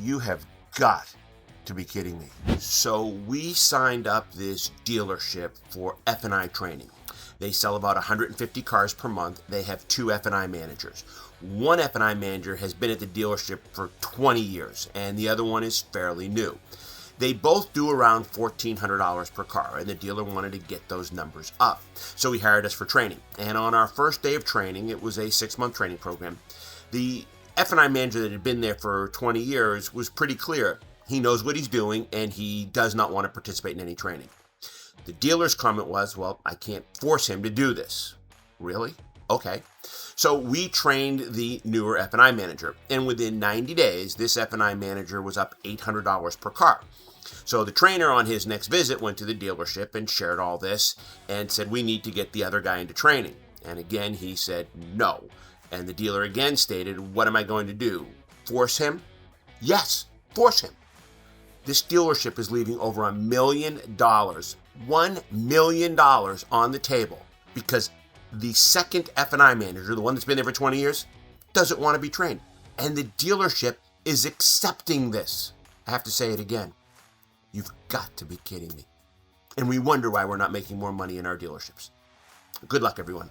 You have got to be kidding me. So we signed up this dealership for F&I training. They sell about 150 cars per month. They have 2 F&I managers. One F&I manager has been at the dealership for 20 years, and the other one is fairly new. They both do around $1,400 per car, and the dealer wanted to get those numbers up. So he hired us for training. And on our first day of training, it was a 6-month training program, the F&I manager that had been there for 20 years was pretty clear. He knows what he's doing, and he does not want to participate in any training. The dealer's comment was, well, I can't force him to do this. Really? Okay. So we trained the newer F&I manager, and within 90 days, this F&I manager was up $800 per car. So the trainer on his next visit went to the dealership and shared all this and said, we need to get the other guy into training. And again, he said no. And the dealer again stated, what am I going to do? Force him? Yes, force him. This dealership is leaving over $1 million, $1 million on the table because the second F&I manager, the one that's been there for 20 years, doesn't want to be trained. And the dealership is accepting this. I have to say it again. You've got to be kidding me. And we wonder why we're not making more money in our dealerships. Good luck, everyone.